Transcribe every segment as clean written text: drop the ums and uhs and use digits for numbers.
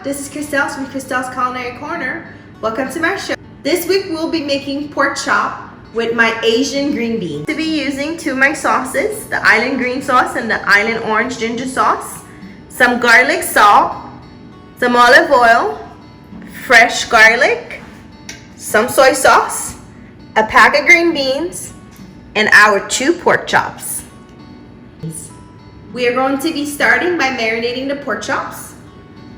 this is Christelle from Christelle's Culinary Corner. Welcome to my show. This week we'll be making pork chop with my Asian green beans. To be using two of my sauces, the island green sauce and the island orange ginger sauce, some garlic salt, some olive oil, fresh garlic, some soy sauce, a pack of green beans, and our two pork chops. We are going to be starting by marinating the pork chops.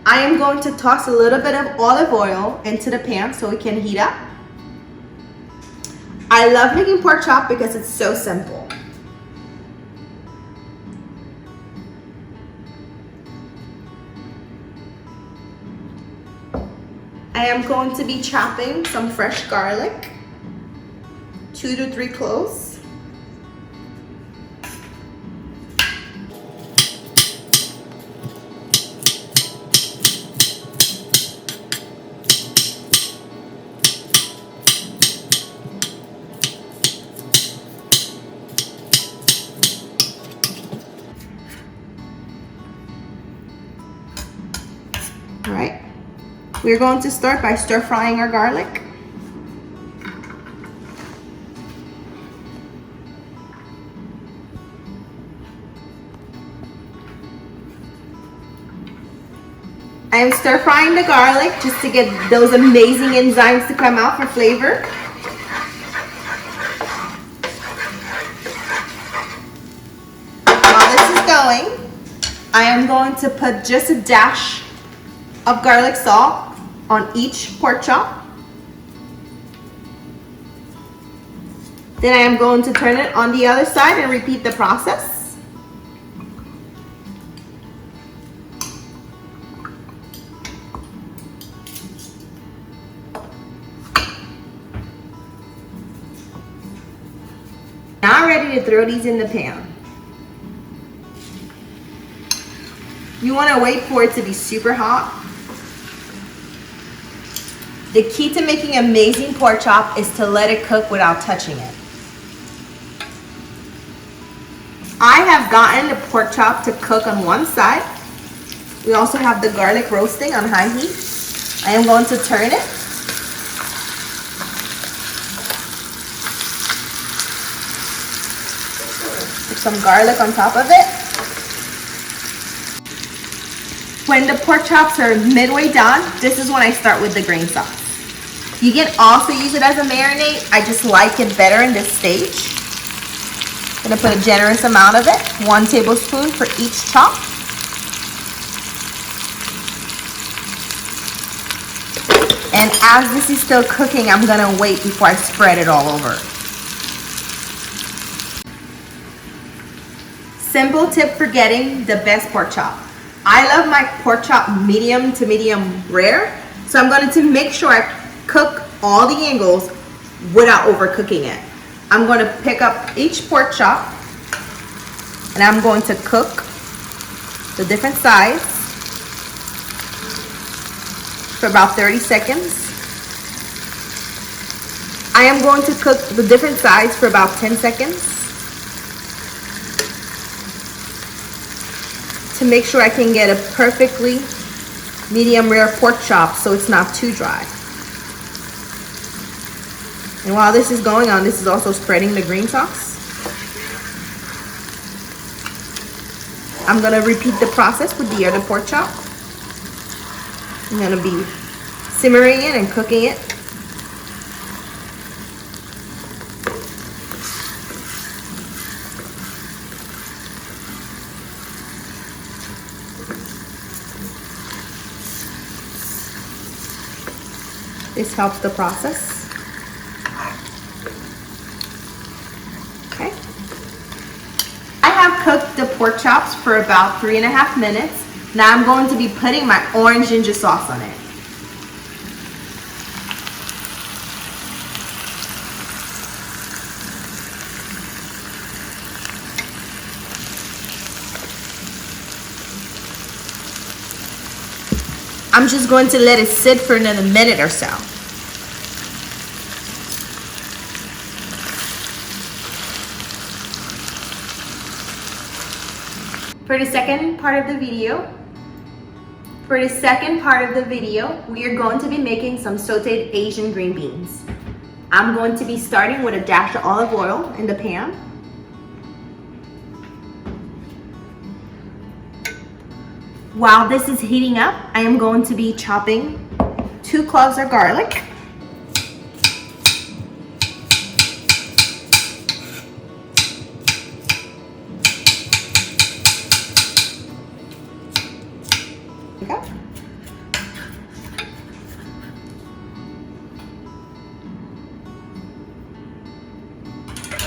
I am going to toss a little bit of olive oil into the pan so it can heat up. I love making pork chop because it's so simple. I am going to be chopping some fresh garlic, 2 to 3 cloves. All right, we're going to start by stir frying our garlic. I am stir frying the garlic just to get those amazing enzymes to come out for flavor. While this is going, I am going to put just a dash of garlic salt on each pork chop. Then I am going to turn it on the other side and repeat the process. Now I'm ready to throw these in the pan. You want to wait for it to be super hot. The key to making amazing pork chop is to let it cook without touching it. I have gotten the pork chop to cook on one side. We also have the garlic roasting on high heat. I am going to turn it. Put some garlic on top of it. When the pork chops are midway done, this is when I start with the green sauce. You can also use it as a marinade. I just like it better in this stage. I'm gonna put a generous amount of it, 1 tablespoon for each chop. And as this is still cooking, I'm gonna wait before I spread it all over. Simple tip for getting the best pork chop. I love my pork chop medium to medium rare, so I'm going to make sure I cook all the angles without overcooking it. I'm going to pick up each pork chop and I'm going to cook the different sides for about 30 seconds. I am going to cook the different sides for about 10 seconds to make sure I can get a perfectly medium rare pork chop so it's not too dry. And while this is going on, this is also spreading the green sauce. I'm gonna repeat the process with the other pork chop. I'm gonna be simmering it and cooking it. This helps the process. Okay. I have cooked the pork chops for about 3.5 minutes. Now I'm going to be putting my orange ginger sauce on it. I'm just going to let it sit for another minute or so. For the second part of the video, For the second part of the video, we are going to be making some sauteed Asian green beans. I'm going to be starting with a dash of olive oil in the pan. While this is heating up, I am going to be chopping 2 cloves of garlic. Okay.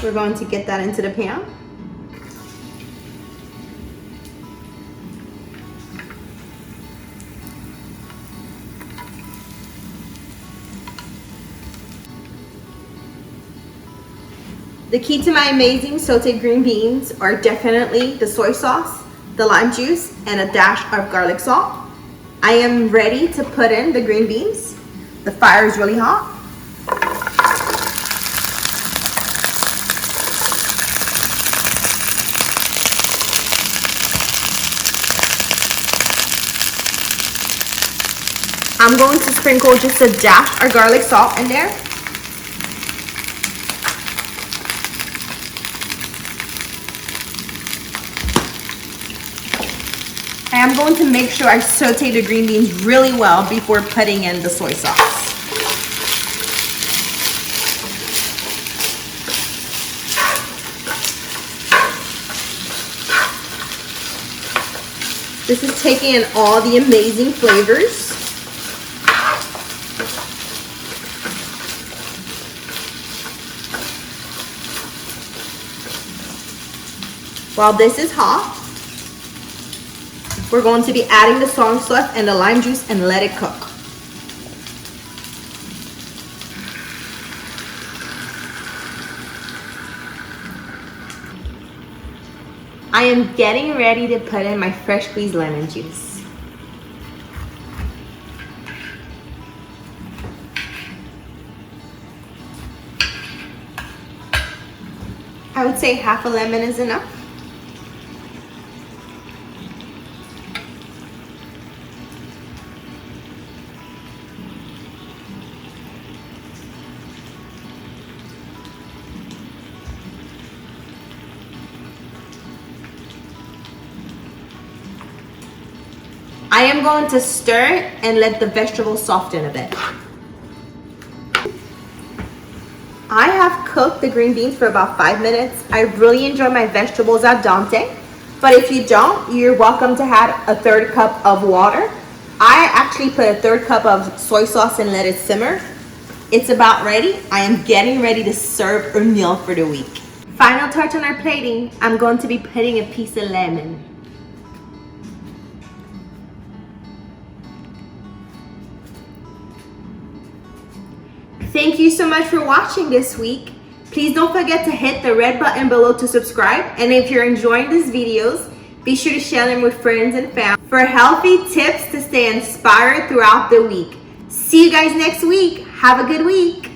We're going to get that into the pan. The key to my amazing sauteed green beans are definitely the soy sauce, the lime juice, and a dash of garlic salt. I am ready to put in the green beans. The fire is really hot. I'm going to sprinkle just a dash of garlic salt in there. I'm going to make sure I saute the green beans really well before putting in the soy sauce. This is taking in all the amazing flavors. While this is hot, we're going to be adding the soy sauce and the lime juice and let it cook. I am getting ready to put in my fresh squeezed lemon juice. I would say half a lemon is enough. I am going to stir it and let the vegetables soften a bit. I have cooked the green beans for about 5 minutes. I really enjoy my vegetables al dente, but if you don't, you're welcome to add a 1/3 cup of water. I actually put a 1/3 cup of soy sauce and let it simmer. It's about ready. I am getting ready to serve our meal for the week. Final touch on our plating, I'm going to be putting a piece of lemon. Thank you so much for watching this week. Please don't forget to hit the red button below to subscribe. And if you're enjoying these videos, be sure to share them with friends and family for healthy tips to stay inspired throughout the week. See you guys next week. Have a good week.